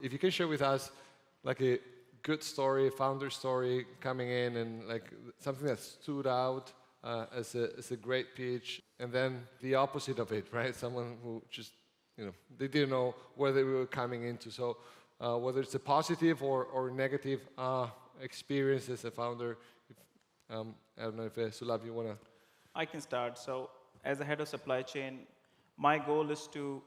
If you can share with us like a good story, founder story coming in and like something that stood out as a great pitch, and then the opposite of it, right? Someone who just, they didn't know where they were coming into. So whether it's a positive or negative experience as a founder, I don't know if Sulabh, you want to? I can start. So as a head of supply chain, my goal is to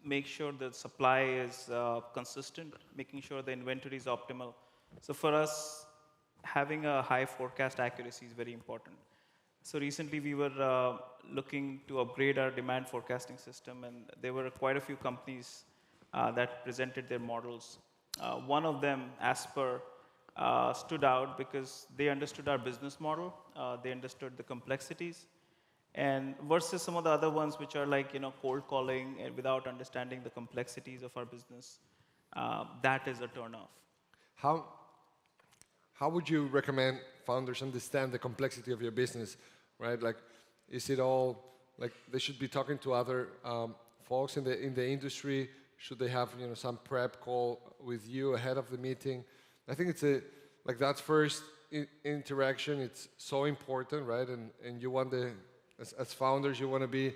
make sure the supply is consistent, making sure the inventory is optimal. So for us, having a high forecast accuracy is very important. So recently we were looking to upgrade our demand forecasting system, and there were quite a few companies that presented their models. One of them, Asper, stood out because they understood our business model, they understood the complexities, and versus some of the other ones which are like cold calling and without understanding the complexities of our business, that is a turnoff. How would you recommend founders understand the complexity of your business, right? Like, is it all like they should be talking to other folks in the industry? Should they have some prep call with you ahead of the meeting? I think it's like that first interaction. It's so important, right? And you want as founders, you want to be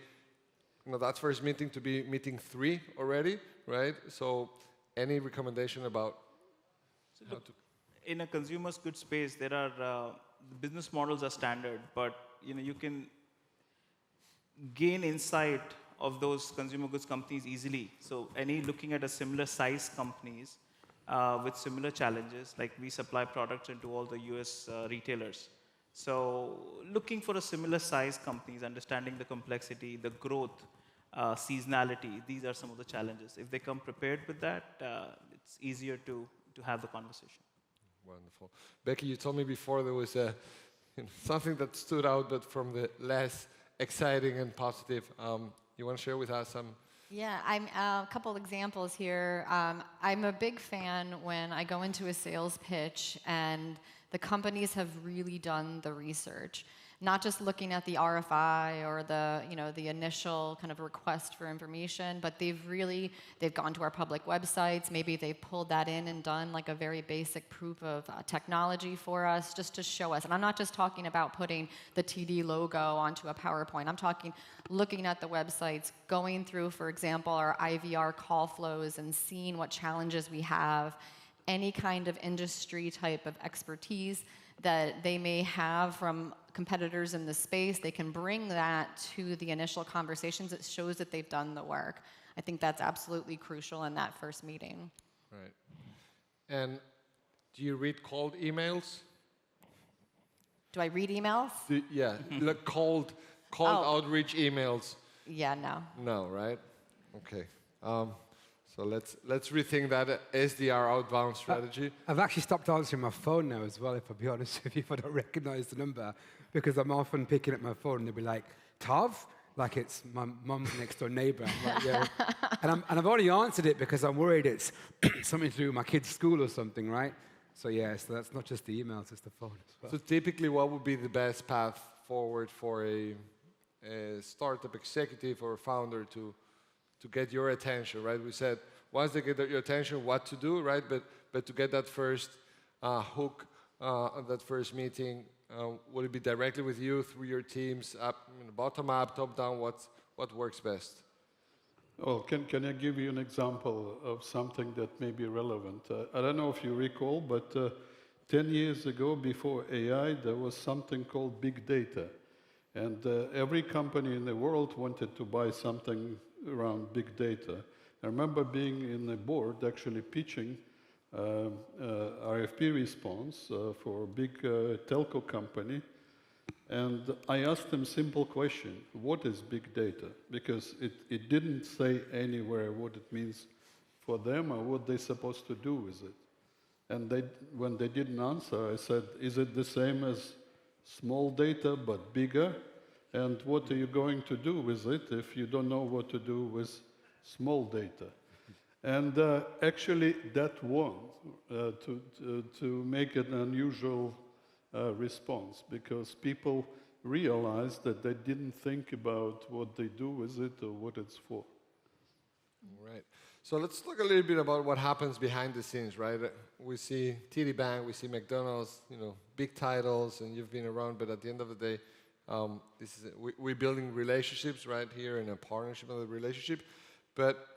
that first meeting to be meeting 3 already, right? So any recommendation about how to? In a consumer goods space, there are business models are standard, but you can gain insight of those consumer goods companies easily. So looking at a similar size companies with similar challenges, like we supply products into all the US retailers. So looking for a similar size companies, understanding the complexity, the growth, seasonality, these are some of the challenges. If they come prepared with that, it's easier to have the conversation. Wonderful. Becky, you told me before there was something that stood out, but from the less exciting and positive. You want to share with us some? Yeah, I'm a couple examples here. I'm a big fan when I go into a sales pitch and the companies have really done the research, not just looking at the RFI or the initial kind of request for information, but they've gone to our public websites. Maybe they've pulled that in and done like a very basic proof of technology for us, just to show us. And I'm not just talking about putting the TD logo onto a PowerPoint. I'm talking looking at the websites, going through, for example, our IVR call flows and seeing what challenges we have, any kind of industry type of expertise that they may have from competitors in the space. They can bring that to the initial conversations. It shows that they've done the work. I think that's absolutely crucial in that first meeting. Right. And do you read cold emails? Do I read emails? Like cold outreach emails. Yeah, no. No, right? Okay. So let's rethink that SDR outbound strategy. I've actually stopped answering my phone now as well, if I'll be honest with you, if I don't recognize the number, because I'm often picking up my phone and they'll be like, Tav? Like it's my mum's next door neighbor. I'm like, yeah. and I've already answered it because I'm worried it's something to do with my kid's school or something, right? So so that's not just the emails, it's the phone as well. So typically what would be the best path forward for a startup executive or founder to get your attention, right? We said once they get your attention, what to do, right? But to get that first hook, that first meeting, will it be directly with you through your teams, up, bottom up, top down? What works best? Well, can I give you an example of something that may be relevant? I don't know if you recall, but 10 years ago, before AI, there was something called big data. And every company in the world wanted to buy something around big data. I remember being in a board actually pitching RFP response for a big telco company. And I asked them simple question, what is big data? Because it didn't say anywhere what it means for them or what they're supposed to do with it. And when they didn't answer, I said, is it the same as small data but bigger? And what are you going to do with it if you don't know what to do with small data? And actually that won to make an unusual response, because people realized that they didn't think about what they do with it or what it's for. Right. So let's talk a little bit about what happens behind the scenes, right? We see TD Bank, we see McDonald's, big titles, and you've been around. But at the end of the day, we're building relationships right here in a partnership of the relationship. But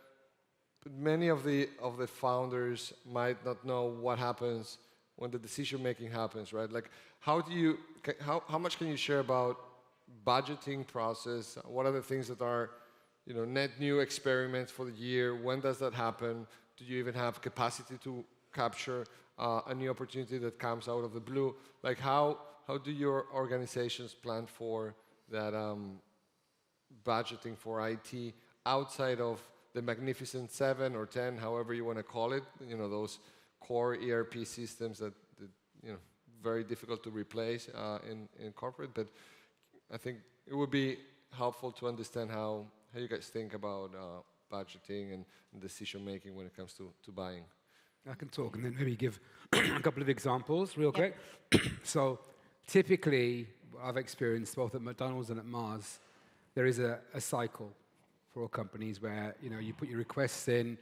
many of the founders might not know what happens when the decision making happens, right? Like, how much can you share about budgeting process? What are the things that are net new experiments for the year? When does that happen? Do you even have capacity to capture a new opportunity that comes out of the blue? Like, how do your organizations plan for that budgeting for IT outside of the Magnificent 7 or 10, however you want to call it? Those core ERP systems that very difficult to replace in corporate. But I think it would be helpful to understand how you guys think about budgeting and decision making when it comes to buying. I can talk and then maybe give a couple of examples real quick. So typically, I've experienced both at McDonald's and at Mars, there is a cycle for all companies where you put your requests in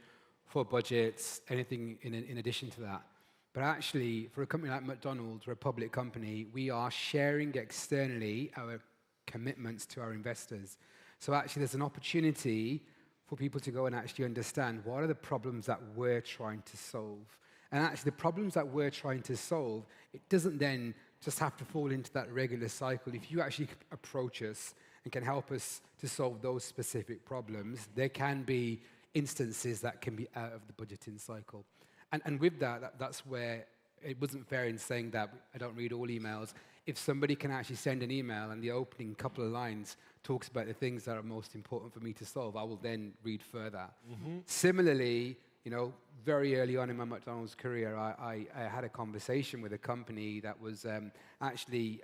for budgets, anything in addition to that. But actually, for a company like McDonald's, we're a public company, we are sharing externally our commitments to our investors. So actually, there's an opportunity for people to go and actually understand what are the problems that we're trying to solve. And actually, the problems that we're trying to solve, it doesn't then just have to fall into that regular cycle. If you actually approach us and can help us to solve those specific problems, there can be instances that can be out of the budgeting cycle. And with that's where it wasn't fair in saying that I don't read all emails. If somebody can actually send an email and the opening couple of lines talks about the things that are most important for me to solve, I will then read further. Similarly, very early on in my McDonald's career, I had a conversation with a company that was actually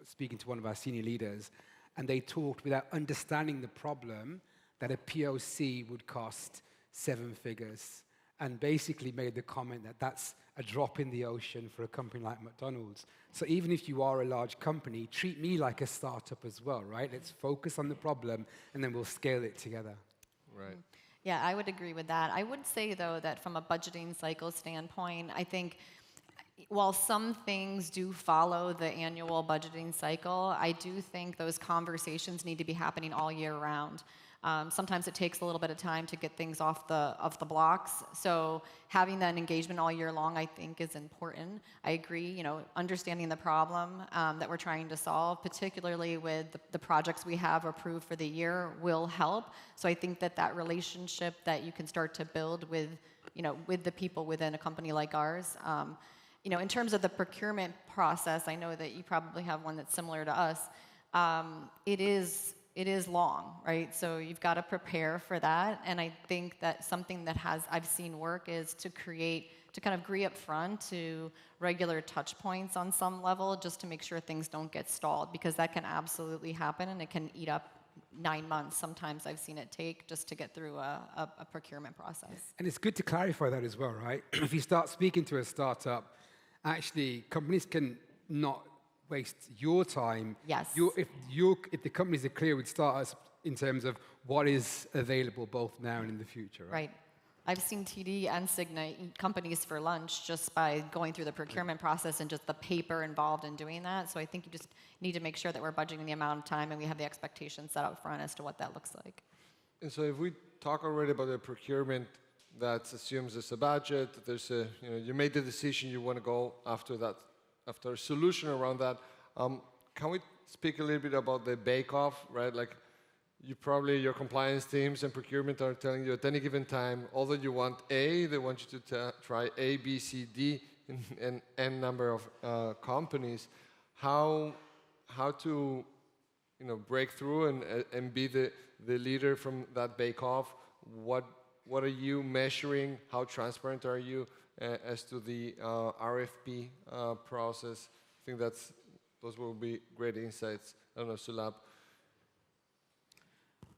speaking to one of our senior leaders, and they talked without understanding the problem that a POC would cost 7 figures, and basically made the comment that that's a drop in the ocean for a company like McDonald's. So even if you are a large company, treat me like a startup as well, right? Let's focus on the problem, and then we'll scale it together. Right. Yeah, I would agree with that. I would say, though, that from a budgeting cycle standpoint, I think while some things do follow the annual budgeting cycle, I do think those conversations need to be happening all year round. Sometimes it takes a little bit of time to get things off the blocks. So having that engagement all year long, I think, is important. I agree, understanding the problem that we're trying to solve, particularly with the projects we have approved for the year, will help. So I think that relationship that you can start to build with, with the people within a company like ours. In terms of the procurement process, I know that you probably have one that's similar to us. It is long, right? So you've got to prepare for that. And I think that something that I've seen work is to kind of agree up front to regular touch points on some level, just to make sure things don't get stalled, because that can absolutely happen, and it can eat up 9 months. Sometimes I've seen it take just to get through a procurement process. And it's good to clarify that as well, right? If you start speaking to a startup, actually companies can not waste your time. Yes. If the companies are clear with startups in terms of what is available both now and in the future, right? Right. I've seen TD and Cigna eat companies for lunch just by going through the procurement process and just the paper involved in doing that. So I think you just need to make sure that we're budgeting the amount of time and we have the expectations set up front as to what that looks like. And so if we talk already about the procurement, that assumes there's a budget, there's you made the decision, you want to go after that, after a solution around that. Can we speak a little bit about the bake-off, right? Like, your compliance teams and procurement are telling you at any given time, although you want A, they want you to try A, B, C, D, and N number of companies. How to break through and be the leader from that bake-off? What are you measuring? How transparent are you as to the RFP process? I think those will be great insights. I don't know, Sulabh.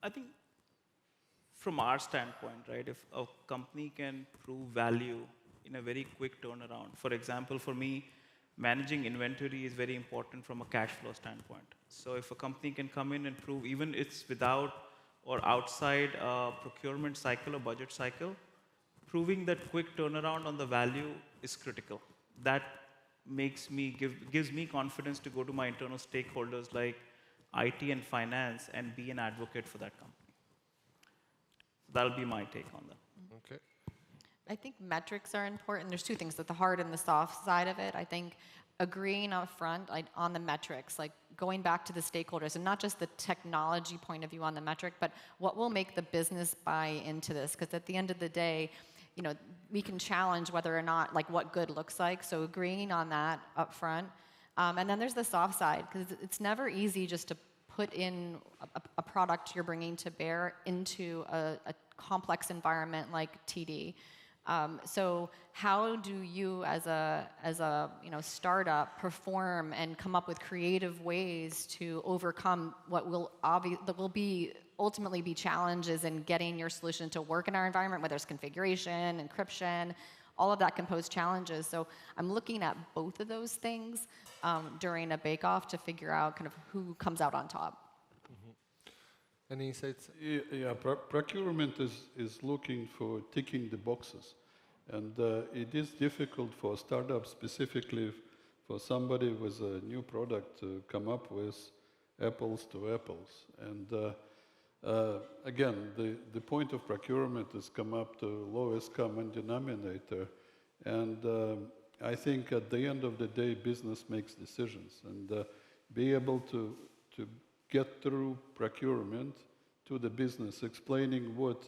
I think from our standpoint, right, if a company can prove value in a very quick turnaround, for example, for me, managing inventory is very important from a cash flow standpoint. So if a company can come in and prove, even it's without or outside procurement cycle or budget cycle, proving that quick turnaround on the value is critical. That gives me confidence to go to my internal stakeholders like IT and finance and be an advocate for that company. That'll be my take on that. Okay. I think metrics are important. There's two things, the hard and the soft side of it. I think agreeing up front on the metrics, like going back to the stakeholders, and not just the technology point of view on the metric, but what will make the business buy into this. Because at the end of the day, we can challenge whether or not, like, what good looks like. So agreeing on that up front. And then there's the soft side, because it's never easy just to put in a product you're bringing to bear into a complex environment like TD. So how do you, as a startup, perform and come up with creative ways to overcome what will ultimately be challenges in getting your solution to work in our environment, whether it's configuration, encryption, all of that can pose challenges. So I'm looking at both of those things during a bake-off to figure out kind of who comes out on top. Mm-hmm. Any insights? Yeah, procurement is looking for ticking the boxes. And it is difficult for startups, specifically for somebody with a new product, to come up with apples to apples. And again, the point of procurement is come up to lowest common denominator. And I think at the end of the day, business makes decisions. And be able to get through procurement to the business, explaining what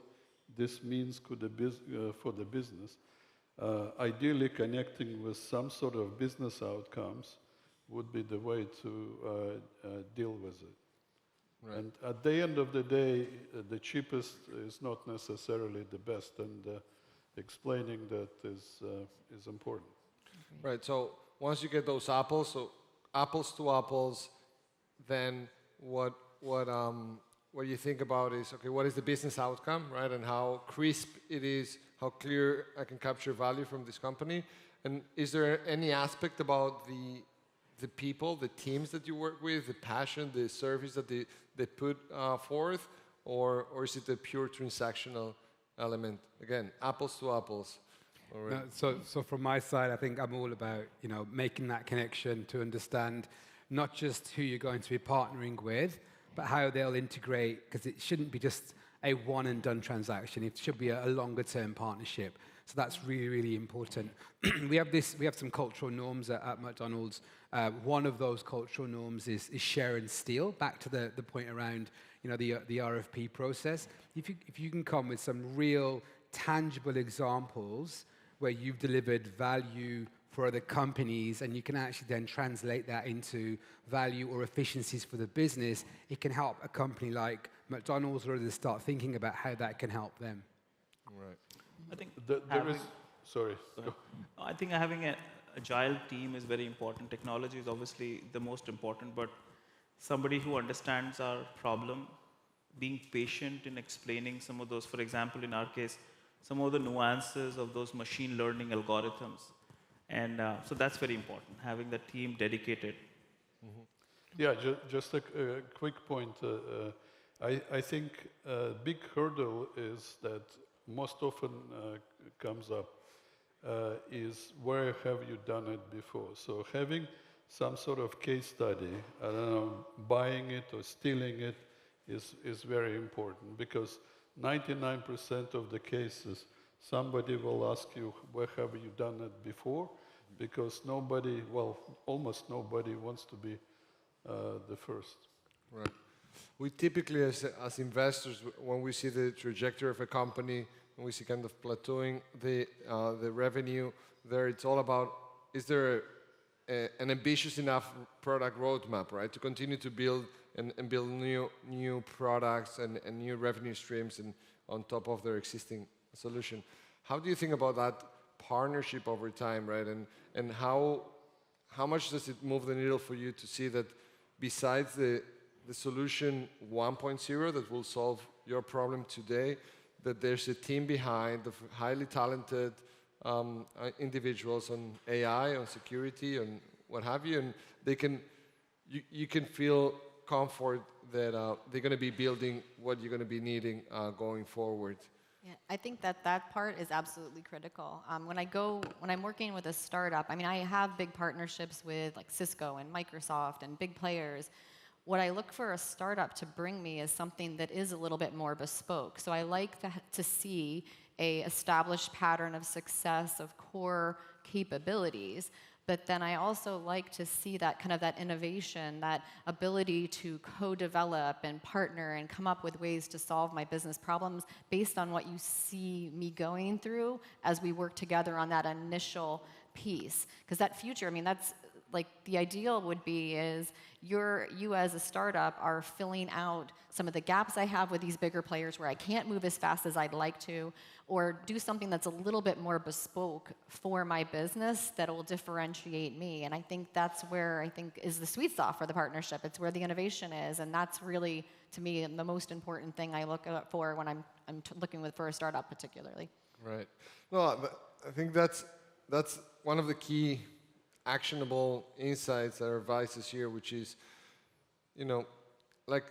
this means for the business. Ideally, connecting with some sort of business outcomes would be the way to deal with it. Right. And at the end of the day, the cheapest is not necessarily the best, and explaining that is important. Right. So once you get those apples, so apples to apples, then what you think about is, okay, what is the business outcome, right? And how crisp it is, how clear I can capture value from this company. And is there any aspect about the people, the teams that you work with, the passion, the service that they put forth, or is it a pure transactional element? Again, apples to apples. No, so from my side, I think I'm all about making that connection to understand not just who you're going to be partnering with, but how they'll integrate, because it shouldn't be just a one and done transaction. It should be a longer term partnership. So that's really, really important. we have some cultural norms at McDonald's. One of those cultural norms is share and steal. Back to the point around the RFP process. If you can come with some real tangible examples where you've delivered value for other companies, and you can actually then translate that into value or efficiencies for the business, it can help a company like McDonald's or others start thinking about how that can help them. Right. I think Sorry. I think having an agile team is very important. Technology is obviously the most important, but somebody who understands our problem, being patient in explaining some of those, for example, in our case, some of the nuances of those machine learning algorithms. And so that's very important, having the team dedicated. Mm-hmm. Yeah, just a quick point. I think a big hurdle is that most often comes up is where have you done it before? So having some sort of case study, I don't know, buying it or stealing it is very important, because 99% of the cases, somebody will ask you, where have you done it before? Because almost nobody wants to be the first. Right. We typically, as investors, when we see the trajectory of a company, when we see kind of plateauing the revenue there, it's all about, is there an ambitious enough product roadmap, right, to continue to build and build new products and new revenue streams and on top of their existing solution. How do you think about that partnership over time, right? And how much does it move the needle for you to see that besides the solution 1.0 that will solve your problem today, that there's a team behind of highly talented individuals on AI, on security, on what have you, and you can feel comfort that they're going to be building what you're going to be needing going forward. Yeah, I think that that part is absolutely critical. When I'm working with a startup, I mean, I have big partnerships with like Cisco and Microsoft and big players. What I look for a startup to bring me is something that is a little bit more bespoke. So I like to see a established pattern of success of core capabilities. But then I also like to see that kind of that innovation, that ability to co-develop and partner and come up with ways to solve my business problems based on what you see me going through as we work together on that initial piece. Because that future, I mean, that's like the ideal would be is you as a startup are filling out some of the gaps I have with these bigger players where I can't move as fast as I'd like to, or do something that's a little bit more bespoke for my business that will differentiate me. And I think that's where I think is the sweet spot for the partnership. It's where the innovation is, and that's really, to me, the most important thing I look for when I'm looking for a startup particularly. Right. No, I think that's one of the key actionable insights or advices here, which is, like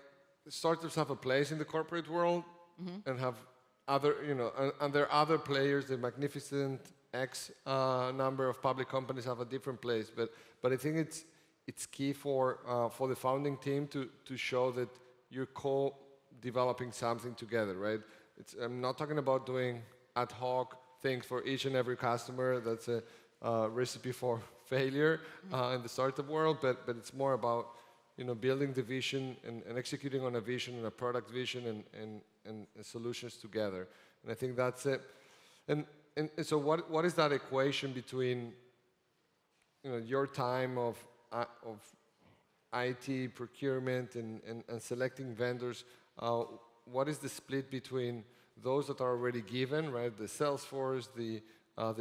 startups have a place in the corporate world and have other, and there are other players, the magnificent X number of public companies have a different place. But I think it's key for the founding team to show that you're co-developing something together, right? I'm not talking about doing ad hoc things for each and every customer. That's a recipe for failure in the startup world, but it's more about building the vision and executing on a vision and a product vision and solutions together. And I think that's it. And so what is that equation between your time of IT procurement and selecting vendors? What is the split between those that are already given, right? The Salesforce, the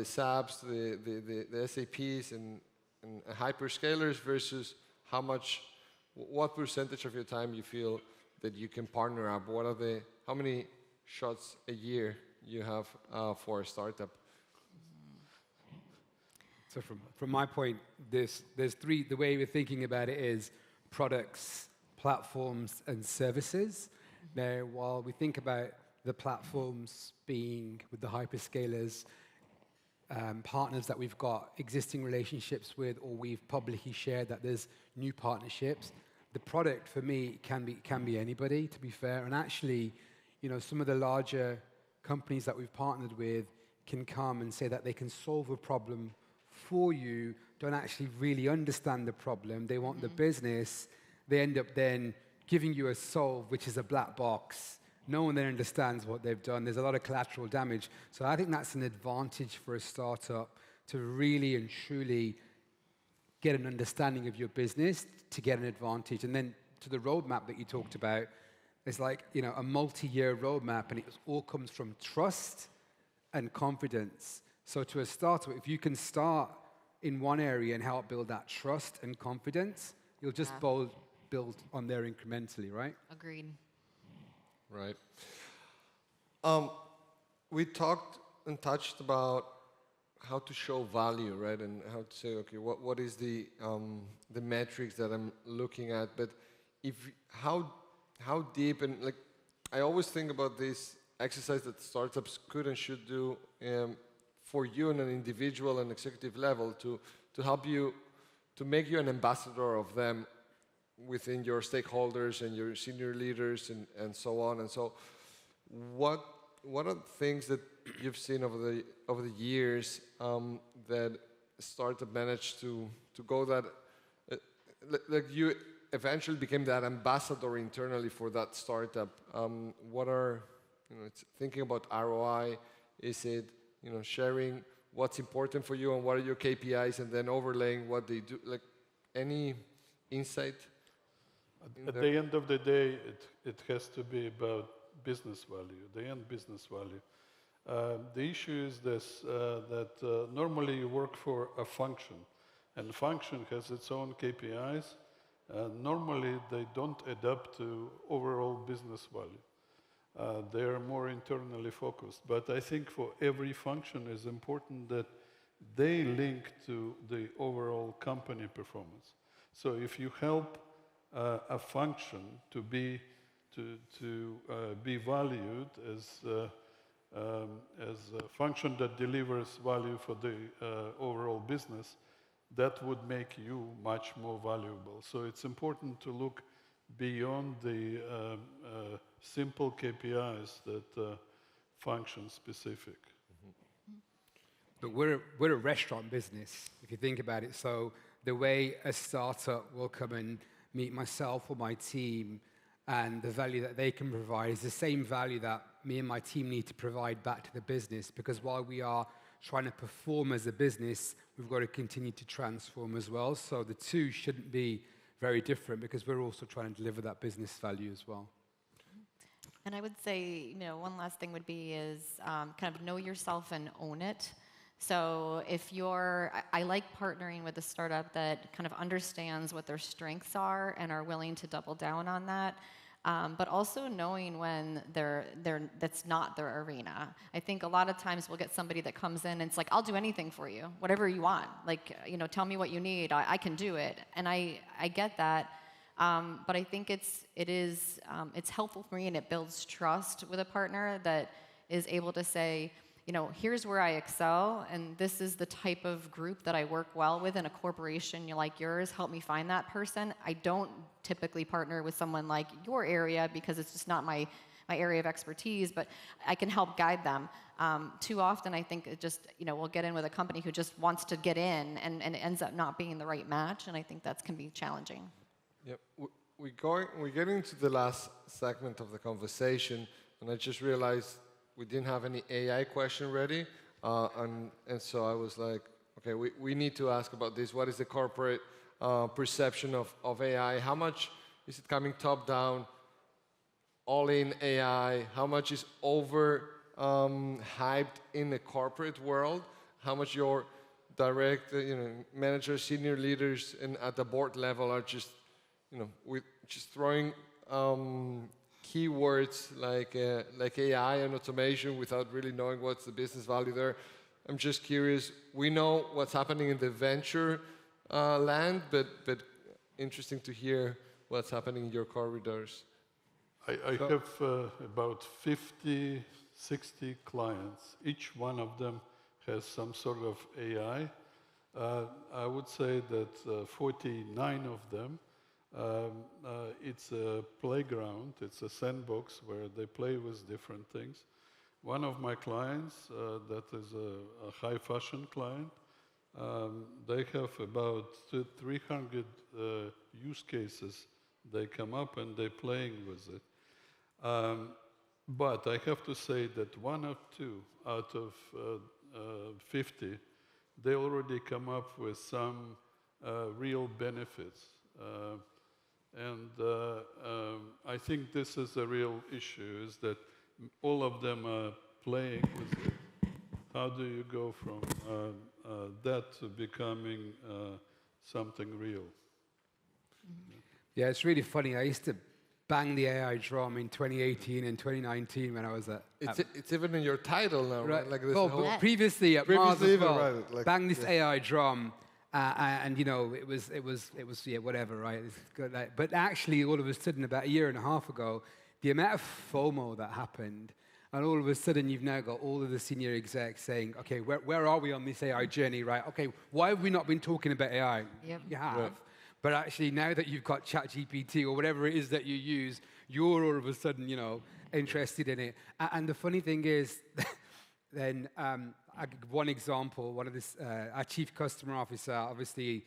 SAPs, the SAPs, and hyperscalers versus what percentage of your time you feel that you can partner up? How many shots a year you have for a startup? So from my point, there's three. The way we're thinking about it is products, platforms, and services. Now, while we think about the platforms being with the hyperscalers, partners that we've got existing relationships with, or we've publicly shared that there's new partnerships. The product for me can be anybody, to be fair. And actually, some of the larger companies that we've partnered with can come and say that they can solve a problem for you, don't actually really understand the problem. They want the business. They end up then giving you a solve, which is a black box. No one then understands what they've done. There's a lot of collateral damage. So I think that's an advantage for a startup to really and truly get an understanding of your business to get an advantage. And then to the roadmap that you talked about, it's like, a multi-year roadmap, and it all comes from trust and confidence. So to a startup, if you can start in one area and help build that trust and confidence, you'll just build on there incrementally, right? Agreed. Right. We talked and touched about how to show value, right, and how to say, okay, what is the metrics that I'm looking at? But how deep, and like I always think about this exercise that startups could and should do for you on an individual and executive level to help you, to make you an ambassador of them within your stakeholders and your senior leaders and so on. And so what are the things that you've seen over the years that startup managed to go that, like you eventually became that ambassador internally for that startup? What are, it's thinking about ROI, is it, sharing what's important for you and what are your KPIs and then overlaying what they do, like any insight? At the end of the day, it has to be about business value, the end business value. The issue is this, that normally you work for a function, and function has its own KPIs. Normally, they don't adapt to overall business value. They are more internally focused. But I think for every function, it's important that they link to the overall company performance. So if you help a function to be valued as a function that delivers value for the overall business, that would make you much more valuable. So it's important to look beyond the simple KPIs that function specific. But we're a restaurant business, if you think about it. So the way a startup will come and meet myself or my team and the value that they can provide is the same value that me and my team need to provide back to the business. Because while we are trying to perform as a business, we've got to continue to transform as well. So the two shouldn't be very different because we're also trying to deliver that business value as well. And I would say, one last thing would be is kind of know yourself and own it. So if I like partnering with a startup that kind of understands what their strengths are and are willing to double down on that, but also knowing when that's not their arena. I think a lot of times we'll get somebody that comes in and it's like, I'll do anything for you, whatever you want. Like, tell me what you need, I can do it. And I get that. But I think it's helpful for me and it builds trust with a partner that is able to say, here's where I excel, and this is the type of group that I work well with in a corporation like yours. Help me find that person. I don't typically partner with someone like your area because it's just not my area of expertise, but I can help guide them. Too often, I think it just, we'll get in with a company who just wants to get in, and it ends up not being the right match, and I think that can be challenging. Yep. We're getting to the last segment of the conversation, and I just realized we didn't have any AI question ready, and so I was like, okay, we need to ask about this. What is the corporate perception of AI? How much is it coming top down, all in AI? How much is over hyped in the corporate world? How much your direct managers, senior leaders, and at the board level are just with just throwing keywords like AI and automation without really knowing what's the business value there. I'm just curious. We know what's happening in the venture land, but interesting to hear what's happening in your corridors. I have about 50, 60 clients. Each one of them has some sort of AI. I would say that 49 of them, it's a playground, it's a sandbox where they play with different things. One of my clients, that is a high fashion client, they have about 300 use cases. They come up and they're playing with it. But I have to say that one or two out of 50, they already come up with some real benefits. And I think this is a real issue, is that all of them are playing with it. How do you go from that to becoming something real? Yeah, it's really funny. I used to bang the AI drum in 2018 and 2019 when I was at... It's even in your title now, right? Like this well, previously at Mars as well, right, like, bang this AI drum, and it was whatever, right? It's good, but actually, all of a sudden, about a year and a half ago, the amount of FOMO that happened, and all of a sudden, you've now got all of the senior execs saying, okay, where are we on this AI journey, right? Okay, why have we not been talking about AI? Yep. You have. Right. But actually, now that you've got ChatGPT or whatever it is that you use, you're all of a sudden, interested in it. And the funny thing is, then I give one example. One of this, our chief customer officer, obviously,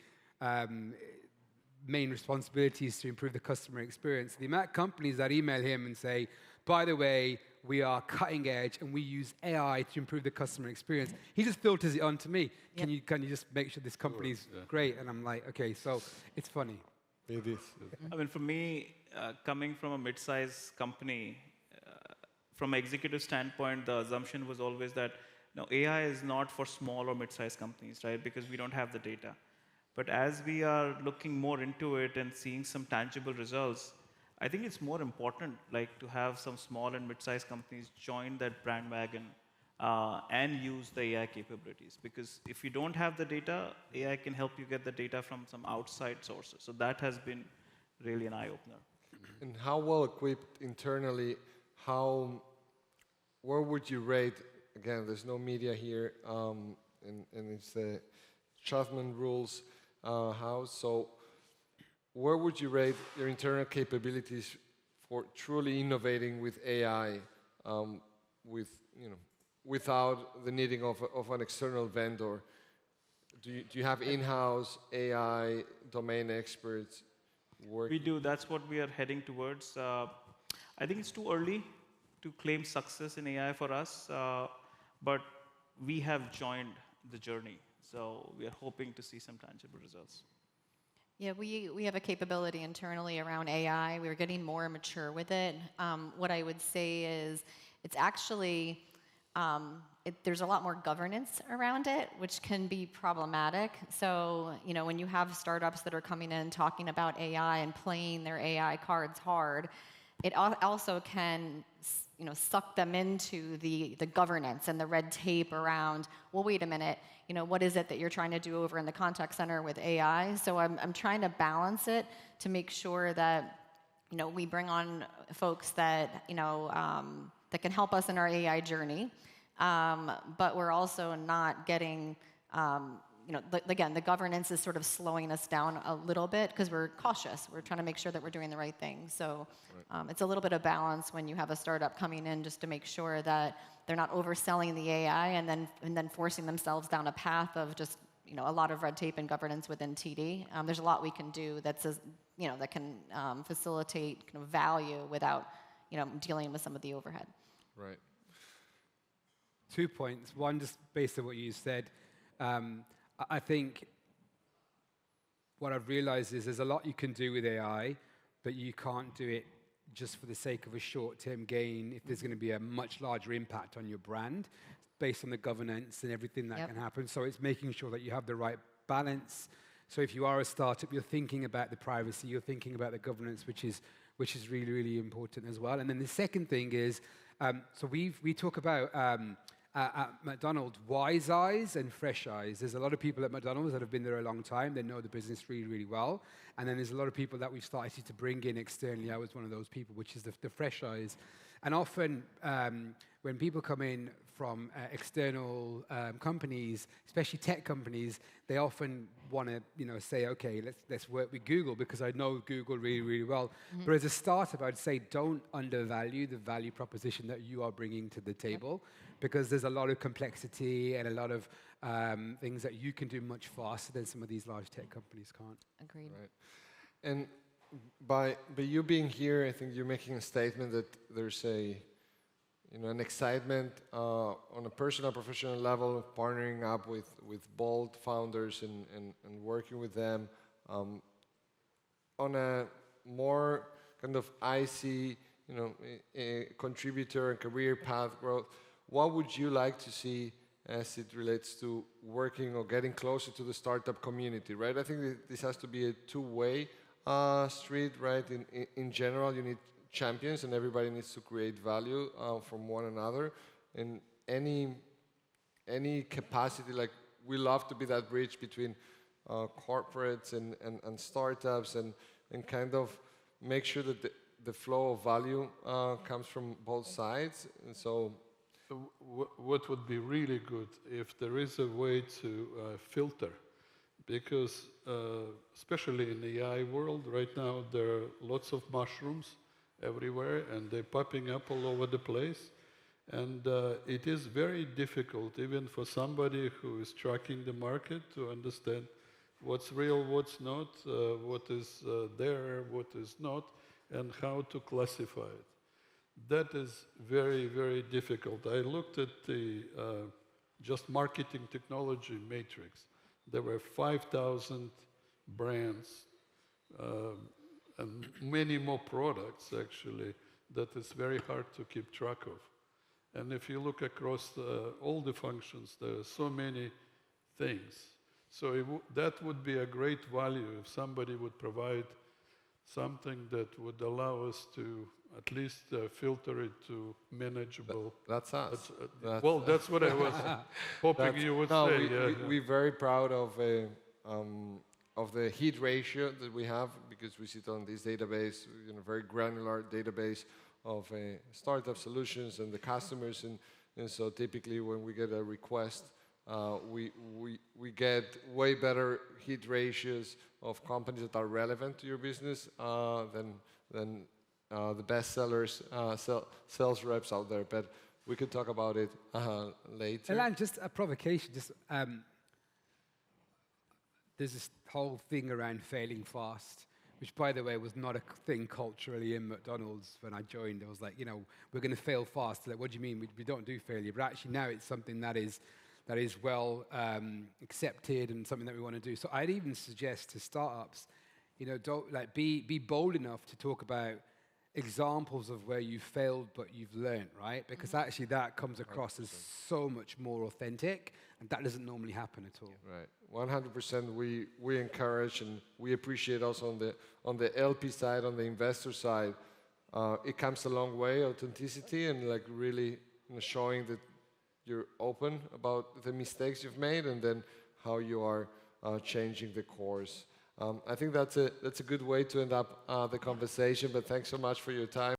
main responsibility is to improve the customer experience. The amount of companies that email him and say, by the way, we are cutting edge and we use AI to improve the customer experience. He just filters it on to me. Yep. Can you just make sure this company's great? And I'm like, okay, so it's funny. It is. I mean, for me, coming from a mid-sized company, from an executive standpoint, the assumption was always that AI is not for small or mid-sized companies, right? Because we don't have the data. But as we are looking more into it and seeing some tangible results, I think it's more important, like, to have some small and mid-sized companies join that bandwagon and use the AI capabilities. Because if you don't have the data, AI can help you get the data from some outside sources. So that has been really an eye-opener. And how well equipped internally, where would you rate, again, there's no media here, and it's the Schaffman rules house, so where would you rate your internal capabilities for truly innovating with AI, without the needing of an external vendor? Do you have in-house AI domain experts working? We do. That's what we are heading towards. I think it's too early to claim success in AI for us, but we have joined the journey. So we are hoping to see some tangible results. Yeah, we have a capability internally around AI. We're getting more mature with it. What I would say is it's actually, there's a lot more governance around it, which can be problematic. So, when you have startups that are coming in talking about AI and playing their AI cards hard, it also can suck them into the governance and the red tape around, well, wait a minute, what is it that you're trying to do over in the contact center with AI? So I'm trying to balance it to make sure that, we bring on folks that, that can help us in our AI journey. But we're also not getting, again, the governance is sort of slowing us down a little bit because we're cautious. We're trying to make sure that we're doing the right thing. So it's a little bit of balance when you have a startup coming in just to make sure that they're not overselling the AI and then forcing themselves down a path of just a lot of red tape and governance within TD. There's a lot we can do that can facilitate kind of value without dealing with some of the overhead. Right. 2 points. One, just based on what you said, I think what I've realized is there's a lot you can do with AI, but you can't do it just for the sake of a short-term gain if there's going to be a much larger impact on your brand based on the governance and everything that can happen. So it's making sure that you have the right balance. So if you are a startup, you're thinking about the privacy, you're thinking about the governance, which is really, really important as well. And then the second thing is, so we talk about at McDonald's, wise eyes and fresh eyes. There's a lot of people at McDonald's that have been there a long time. They know the business really, really well. And then there's a lot of people that we've started to bring in externally. I was one of those people, which is the fresh eyes. And often when people come in from external companies, especially tech companies, they often want to say, okay, let's work with Google because I know Google really, really well. Mm-hmm. But as a startup, I'd say don't undervalue the value proposition that you are bringing to the table because there's a lot of complexity and a lot of things that you can do much faster than some of these large tech companies can't. Agreed. Right. And by you being here, I think you're making a statement that there's an excitement on a personal, professional level of partnering up with bold founders and working with them on a more kind of icy, a contributor and career path growth. What would you like to see as it relates to working or getting closer to the startup community, right? I think this has to be a two-way street, right? In general, you need champions and everybody needs to create value from one another. In any capacity, like we love to be that bridge between corporates and startups and kind of make sure that the flow of value comes from both sides. And so what would be really good if there is a way to filter, because especially in the AI world right now, there are lots of mushrooms everywhere and they're popping up all over the place. And it is very difficult, even for somebody who is tracking the market, to understand what's real, what's not, what is there, what is not, and how to classify it. That is very, very difficult. I looked at the just marketing technology matrix. There were 5,000 brands and many more products, actually, that is very hard to keep track of. And if you look across all the functions, there are so many things. So that would be a great value if somebody would provide something that would allow us to at least filter it to manageable. That's us. That's what I was hoping you would say. We're very proud of the hit ratio that we have, because we sit on this database, very granular database of startup solutions and the customers, and so typically when we get a request, we get way better hit ratios of companies that are relevant to your business than the best sellers, sales reps out there. But we could talk about it later. Ilan, just a provocation. There's this whole thing around failing fast, which, by the way, was not a thing culturally in McDonald's when I joined. I was like, we're going to fail fast. Like, what do you mean? We don't do failure. But actually now it's something that is well accepted and something that we want to do. So I'd even suggest to startups, don't be bold enough to talk about examples of where you failed but you've learned, right? Because actually that comes across as so much more authentic, and that doesn't normally happen at all. Right, 100%. We encourage and we appreciate also on the LP side, on the investor side, it comes a long way, authenticity, and really showing that you're open about the mistakes you've made and then how you are changing the course. I think that's a good way to end up the conversation, but thanks so much for your time.